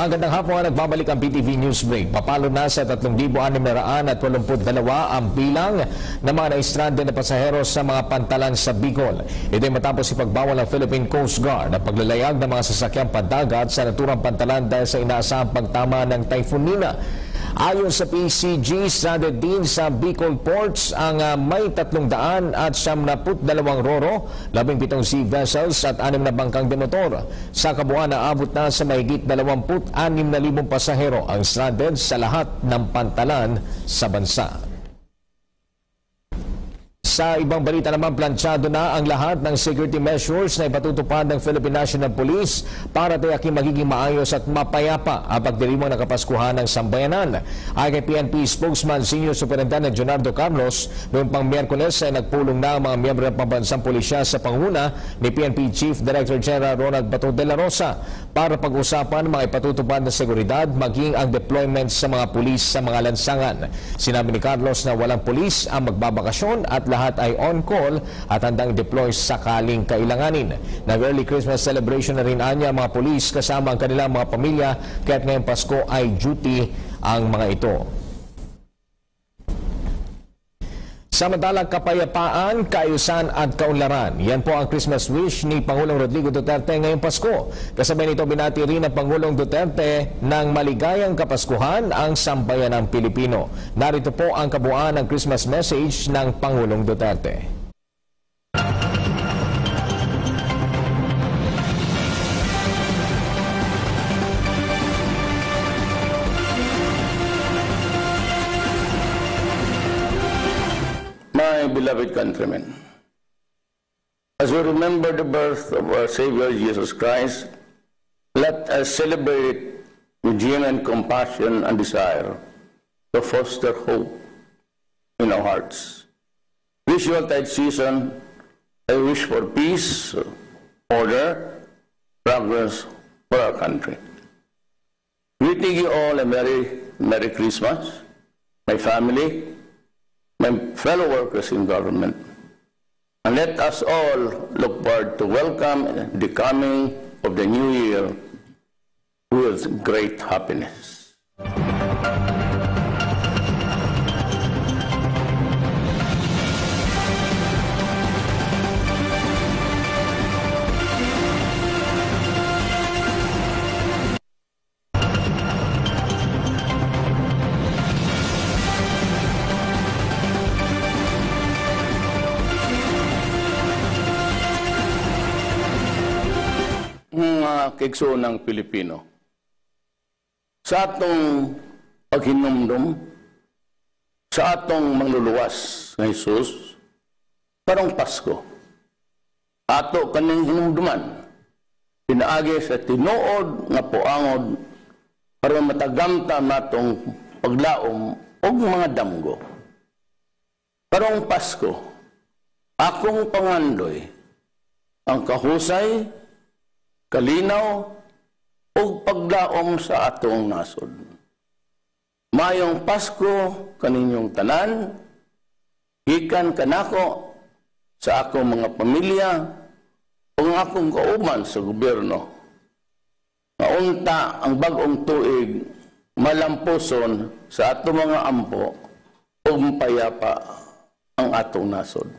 Magandang hapon, nagbabalik ang PTV News Break. Papalo na sa 3,682 ang bilang ng mga na-stranded na pasahero sa mga pantalan sa Bicol. Ito ay matapos ipagbawal ng Philippine Coast Guard ang paglalayag ng mga sasakyang pandagat sa naturang pantalan dahil sa inaasahang pagtama ng Typhoon Nina. Ayon sa PCG, stranded din sa Bicol ports ang may 372 roro, 17 sea vessels at 6 na bangkang demotor. Sa kabuuan, naabot na sa mahigit 26,000 pasahero ang stranded sa lahat ng pantalan sa bansa. Sa ibang balita naman, planchado na ang lahat ng security measures na ipatutupad ng Philippine National Police para tiyaking magiging maayos at mapayapa ang pagdiriwang ng Kapaskuhan ng Sambayanan. Ayon kay PNP spokesman Senior Superintendent Jonardo Carlos, noong pang Miyerkules ay nagpulong na ang mga miyembro ng pambansang pulisya sa panguna ni PNP Chief Director General Ronald Bato de la Rosa para pag-usapan mga ipatutupad na seguridad maging ang deployment sa mga pulis sa mga lansangan. Sinabi ni Carlos na walang pulis ang magbabakasyon at lahat ay on-call at handang deploy sakaling kailanganin. Nag-early Christmas celebration na rin anya mga pulis kasama ang kanilang mga pamilya kaya't ngayong Pasko ay duty ang mga ito. Samantalang kapayapaan, kaayusan at kaunlaran. Yan po ang Christmas wish ni Pangulong Rodrigo Duterte ngayong Pasko. Kasabay nito binati rin ng Pangulong Duterte ng maligayang Kapaskuhan ang sambayanang Pilipino. Narito po ang kabuuan ng Christmas message ng Pangulong Duterte. My beloved countrymen, as we remember the birth of our Savior Jesus Christ, let us celebrate with genuine compassion and desire to foster hope in our hearts. This Yuletide season, I wish for peace, order, progress for our country. Greeting you all a Merry Christmas, my family, my fellow workers in government, and let us all look forward to welcome the coming of the new year with great happiness. Kigso ng Pilipino. Sa atong paghinumdum, sa atong mangluluwas ng Jesus, karong Pasko, ato kaning hinumduman, pinaagi sa tinuod nga puangod para matagamta natong paglaom o mga damgo. Karong Pasko, akong pangandoy, ang kahusay, kalinaw o paglaom sa atong nasod. Mayong Pasko kaninyong tanan, gikan kanako sa akong mga pamilya o ang akong kauban sa gobyerno. Maunta ang bagong tuig malampuson sa atong mga ampo o payapa ang atong nasod.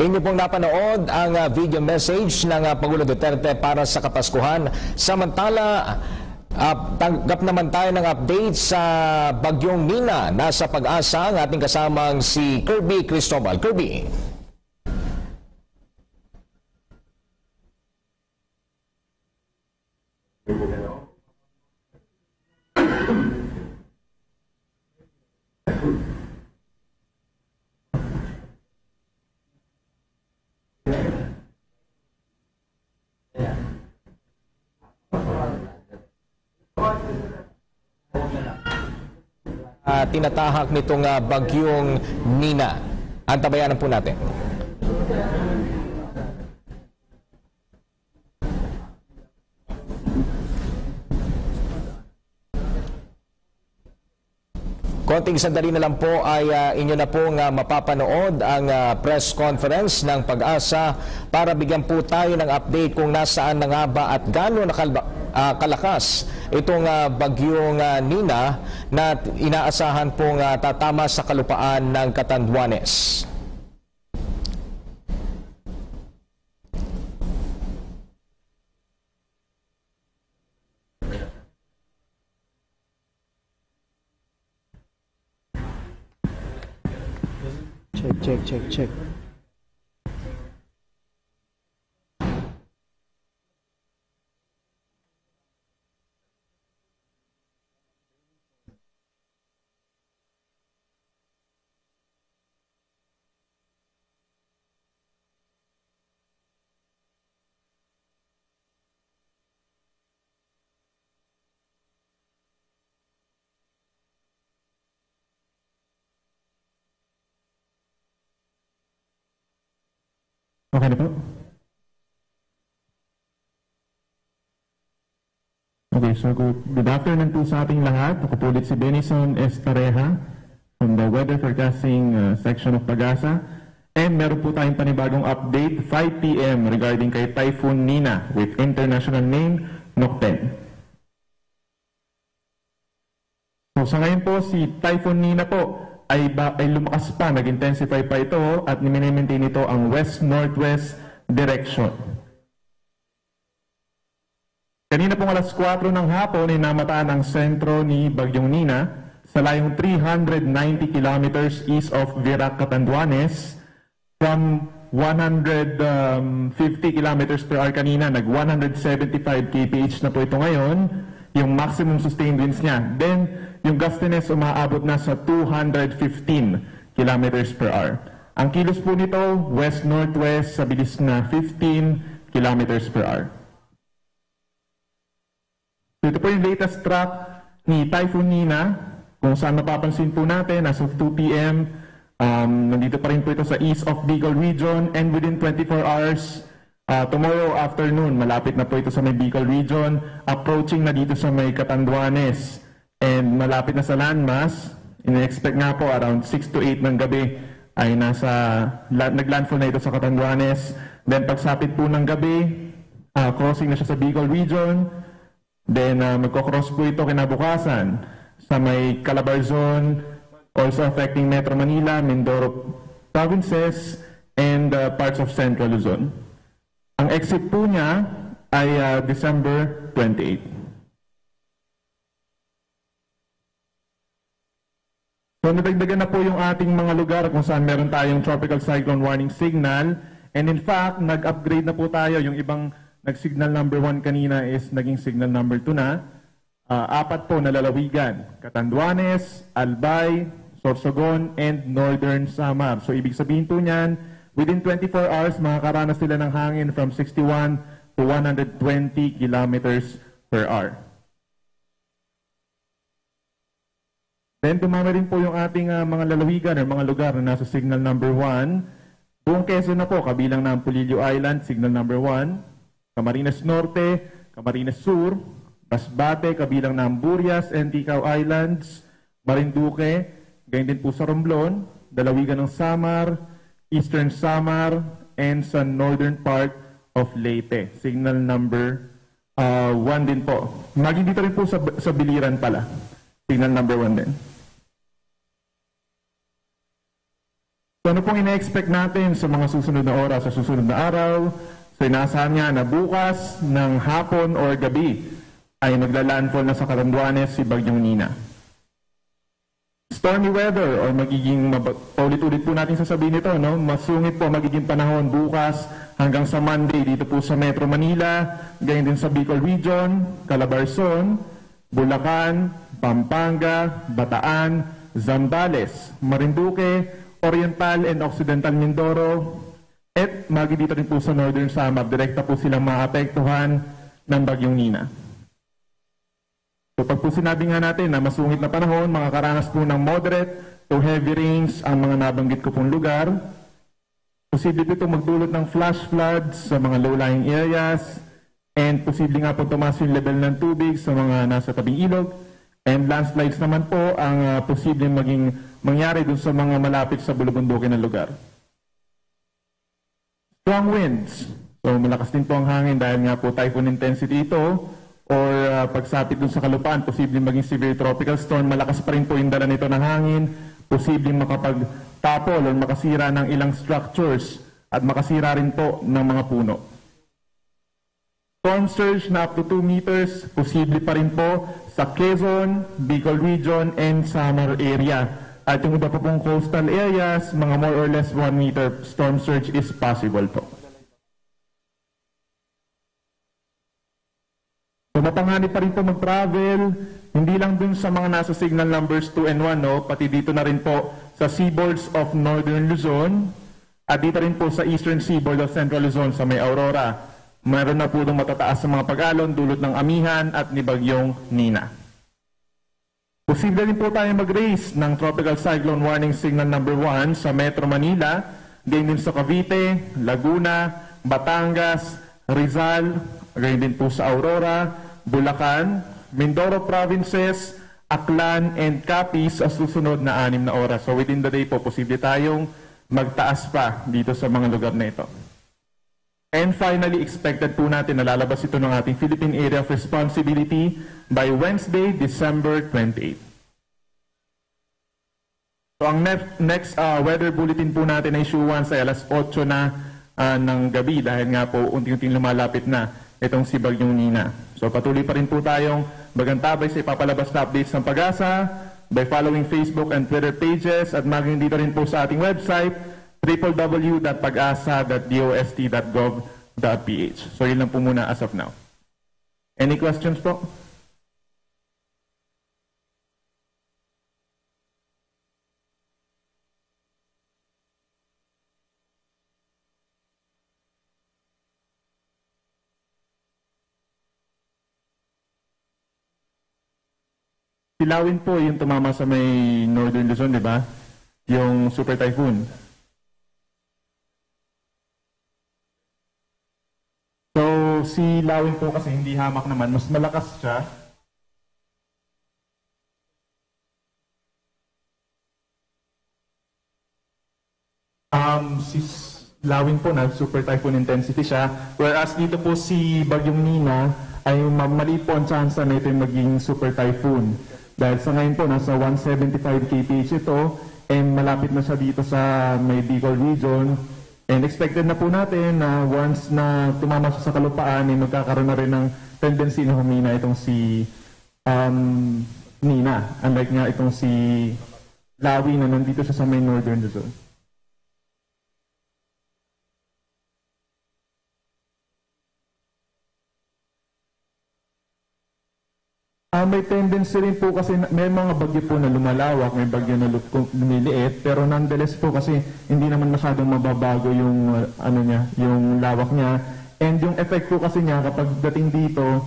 Inyo pong napanood ang video message ng Pangulong Duterte para sa Kapaskuhan. Samantala, tanggap naman tayo ng update sa Bagyong Nina. Nasa Pag-asa ang ating kasamang si Kirby Cristobal. Kirby. Tinatahak nitong Bagyong Nina. Antabayanan po natin. Konting sandali na lang po ay inyo na pong mapapanood ang press conference ng Pag-asa para bigyan po tayo ng update kung nasaan na nga ba at gaano kalakas itong bagyong Nina na inaasahan pong tatama sa kalupaan ng Catanduanes. Check. Okay na po? Okay, so good afternoon po sa ating lahat. Ako po ulit si Benison Estareja from the Weather Forecasting section of Pag-asa. And meron po tayong panibagong update, 5 p.m. regarding kay Typhoon Nina with international name, Nokten. So sa ngayon po, si Typhoon Nina po ay lumakas pa, nag-intensify pa ito at minimaintain ito ang west-northwest direction. Kanina pong alas 4 ng hapon ay namataan ang sentro ni Bagyong Nina sa layong 390 kilometers east of Virac, Catanduanes. From 150 kilometers per hour kanina, nag-175 kph na po ito ngayon, yung maximum sustained winds niya. Then, yung gustiness umaabot na sa 215 kilometers per hour. Ang kilos po nito, west-northwest sa bilis na 15 kilometers per hour. So ito po yung latest track ni Typhoon Nina, kung saan mapapansin po natin, as of 2 p.m., nandito pa rin po ito sa east of Bicol region, and within 24 hours, tomorrow afternoon, malapit na po ito sa may Bicol region, approaching na dito sa may Catanduanes, and malapit na sa landmass. Ina-expect nga po around 6 to 8 ng gabi ay naglandfall na ito sa Catanduanes. Then pagsapit po ng gabi, crossing na siya sa Bicol region. Then magkocross po ito kinabukasan sa may Calabarzon, also affecting Metro Manila, Mindoro provinces, and parts of Central Luzon. Ang exit po niya ay December 28. So nadagdagan na po yung ating mga lugar kung saan meron tayong tropical cyclone warning signal. And in fact, nag-upgrade na po tayo. Yung ibang nag-signal number 1 kanina is naging signal number 2 na. 4 po na lalawigan. Catanduanes, Albay, Sorsogon, and Northern Samar. So ibig sabihin po niyan, within 24 hours, makakaranas sila ng hangin from 61 to 120 kilometers per hour. Then dumami rin po yung ating mga lalawigan o mga lugar na nasa signal number 1. Buong Quezon na po, kabilang ng Pulilio Island, signal number 1. Camarines Norte, Camarines Sur, Masbate, kabilang ng Burias and Ticao Islands, Marinduque, gayon din po sa Romblon, dalawigan ng Samar, Eastern Samar, and sa northern part of Leyte. Signal number 1 din po. Maging dito rin po sa Biliran pala. Signal number 1 din. So ano pong ina-expect natin sa mga susunod na oras, sa susunod na araw? So inaasahan niya na bukas ng hapon or gabi ay magla-landfall na sa Catanduanes si Bagyong Nina. Stormy weather or magiging, paulit-ulit po natin sasabihin ito, no? Masungit po magiging panahon bukas hanggang sa Monday dito po sa Metro Manila, gayon din sa Bicol Region, Calabarzon, Bulacan, Pampanga, Bataan, Zambales, Marinduque, Oriental and Occidental Mindoro, at magi dito rin po sa Northern Samar, direkta po silang maapektuhan ng Bagyong Nina. So pag po sinabi nga natin na masungit na panahon, makakaranas po ng moderate to heavy rains ang mga nabanggit ko pong lugar. Posible po ito magdulot ng flash floods sa mga low-lying areas, and posible nga po tumaas yung level ng tubig sa mga nasa tabing ilog, And landslides naman po ang posibleng maging mangyari dun sa mga malapit sa bulubundukin na lugar. Strong winds. So malakas din po ang hangin dahil nga po typhoon intensity ito, or pagsapit dun sa kalupaan, posibleng maging severe tropical storm. Malakas pa rin po yung dala nito ng hangin, posibleng makapagtapol o makasira ng ilang structures at makasira rin po ng mga puno. Storm surge na up to 2 meters, posible pa rin po sa Quezon, Bicol Region, and Samar area. At yung iba pa pong coastal areas, mga more or less 1 meter storm surge is possible po. So mapanganib pa rin po mag-travel, hindi lang dun sa mga nasa signal numbers 2 and 1, no? Pati dito na rin po sa seaboards of Northern Luzon, at dito rin po sa Eastern Seaboard of Central Luzon sa may Aurora. Mayroon na po itong matataas sa mga pag-alon dulot ng amihan at ni Bagyong Nina. Posible rin po tayo mag-raise ng Tropical Cyclone Warning Signal number 1 sa Metro Manila, gayon din sa Cavite, Laguna, Batangas, Rizal, gayon din po sa Aurora, Bulacan, Mindoro Provinces, Aklan, and Capiz sa susunod na 6 na oras. So within the day po, posible tayong magtaas pa dito sa mga lugar na ito. And finally, expected po natin na lalabas ito ng ating Philippine Area of Responsibility by Wednesday, December 28. So ang next weather bulletin po natin ay issue 1 sa alas 8 na ng gabi dahil nga po unting-unting lumalapit na itong si Bagyong Nina. So patuloy pa rin po tayong bagantabay sa ipapalabas na updates ng Pag-asa by following Facebook and Twitter pages at maging dito rin po sa ating website www.pagasa.dost.gov.ph. So yun lang po muna as of now. Any questions po? Silawin po yung tumama sa may Northern Luzon, di ba? Yung super typhoon. Si Lawin po kasi hindi hamak naman, mas malakas siya. Si Lawin po na super typhoon intensity siya, whereas dito po si Bagyong Nina ay maliit po ang chance na ito maging super typhoon. Dahil sa ngayon po nasa 175 kph ito, and malapit na siya dito sa may Bicol Region. And expected na po natin na once na tumama siya sa kalupaan, ay magkakaroon na rin ng tendency na humina itong si Nina. Unlike nga itong si Lawi na nandito siya sa may Northern Luzon. May tendency rin po kasi may mga bagyo po na lumalawak, may bagyo na lumiliit, pero nonetheless po kasi hindi naman masyadong mababago yung yung lawak niya. And yung effect po kasi niya kapag dating dito,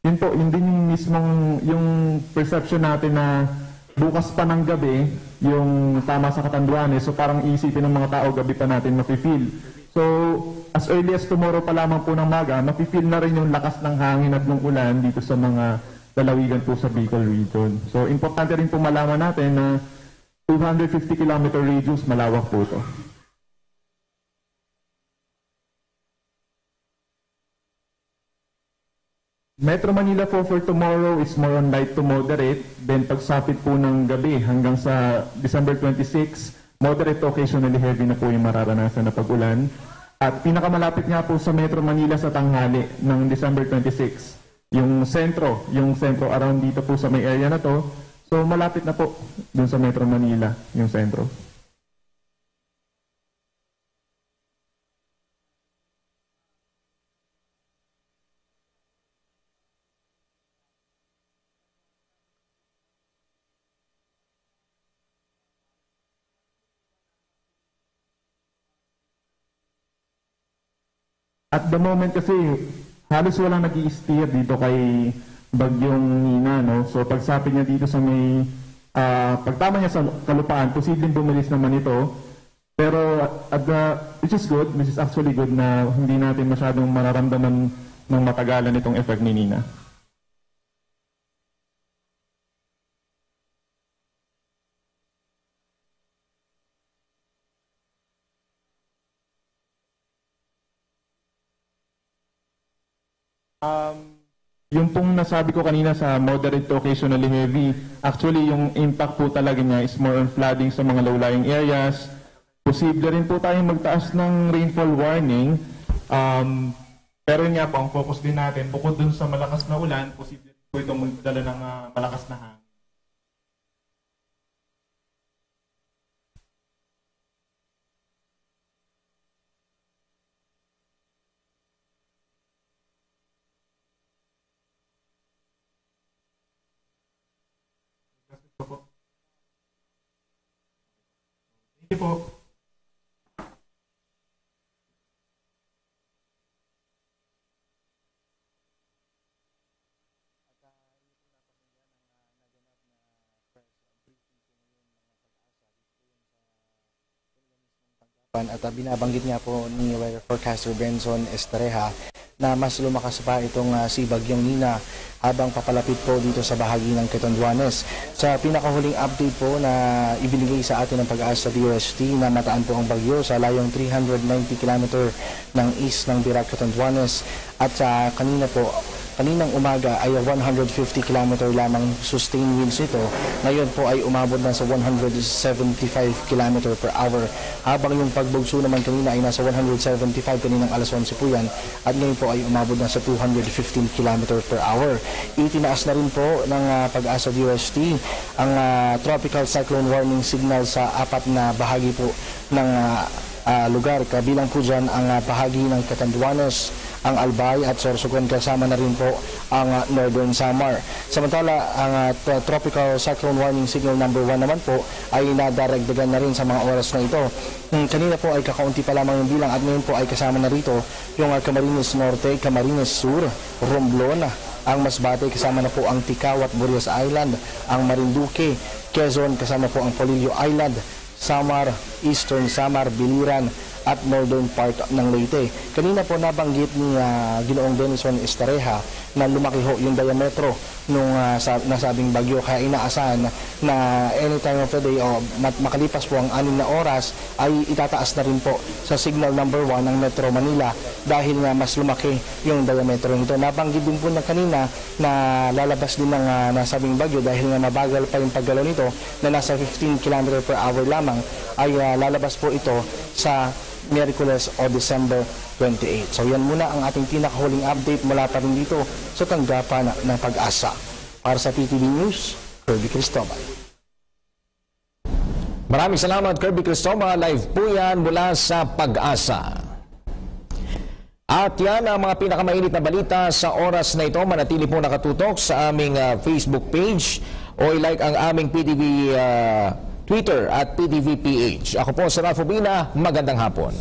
yun po, yun din yung mismong yung perception natin na bukas pa ng gabi, yung tama sa Catanduanes, so parang isipin ng mga tao gabi pa natin mafe-feel. So, as early as tomorrow pa lamang po ng maga, mafe-feel na rin yung lakas ng hangin at ng ulan dito sa mga lalawigan po sa Bicol Region. So, importante rin po malaman natin na 250 km radius, malawak po ito. Metro Manila po for tomorrow is more on light to moderate. Then pagsapit po ng gabi hanggang sa December 26, moderate to occasionally heavy na po yung mararanasan na pag-ulan. At pinakamalapit nga po sa Metro Manila sa tanghali ng December 26. Yung sentro around dito po sa may area na to, so malapit na po dun sa Metro Manila, yung sentro. At the moment kasi, halos walang nag-i-steer dito kay Bagyong Nina, no? So pagsapit niya dito sa may pagtama niya sa kalupaan, posibleng bumilis naman ito. Pero which is good, which is actually good na hindi natin masyadong mararamdaman ng matagalan itong effect ni Nina. Yung pong nasabi ko kanina sa moderate to occasionally heavy, actually yung impact po talaga niya is more on flooding sa mga low-lying areas. Posible rin po tayong magtaas ng rainfall warning. Pero yun nga po, ang focus din natin, bukod dun sa malakas na ulan, posible po itong magdala ng malakas na hangin. Thank you po. At binabanggit nga po ni weather forecaster Benson Estereja na mas lumakas pa itong si Bagyong Nina habang papalapit po dito sa bahagi ng Catanduanes. Sa pinakahuling update po na ibinigay sa atin ng Pag-asa DOST na mataan po ang bagyo sa layong 390 km ng east ng Virac, Catanduanes, at sa kaninang umaga ay 150 km lamang sustained winds ito. Ngayon po ay umabot na sa 175 km per hour. Habang yung pagbugso naman kanina ay nasa 175 kaninang alas 11 po yan. At ngayon po ay umabot na sa 215 km per hour. Itinaas na rin po ng Pag-asa DOST ang tropical cyclone warning signal sa apat na bahagi po ng lugar. Kabilang po dyan ang bahagi ng Catanduanes, ang Albay at Sorsogon, kasama na rin po ang Northern Samar. Samantala, ang tropical cyclone warning signal number 1 naman po ay nadaragdagan na rin sa mga oras na ito. Kanina po ay kakaunti pa lamang yung bilang at ngayon po ay kasama na rito yung Camarines Norte, Camarines Sur, Romblon, ang Masbate, kasama na po ang Ticao at Burias Island, ang Marinduque, Quezon, kasama po ang Polillo Island, Samar, Eastern Samar, Biliran, at northern part ng Leyte. Kanina po nabanggit ni Ginoong Benson Estereja na lumaki ho yung diametro nung nasabing bagyo, kaya inaasahan na anytime of the day o makalipas po ang 6 na oras ay itataas na rin po sa signal number 1 ng Metro Manila dahil nga mas lumaki yung diametro nito. Nabanggit din po na kanina na lalabas din ng nasabing bagyo dahil nga mabagal pa yung paggalaw nito na nasa 15 km per hour lamang ay lalabas po ito sa Miyerkules o December 28. So yan muna ang ating pinakahuling update mula pa rin dito sa tanggapan ng Pag-asa. Para sa PTV News, Kirby Cristobal. Maraming salamat, Kirby Cristobal. Live po yan mula sa Pag-asa. At yan ang mga pinakamainit na balita sa oras na ito. Manatili po nakatutok sa aming Facebook page o i-like ang aming PTV Twitter at PTV PH. Ako po si Ralph Obina. Magandang hapon.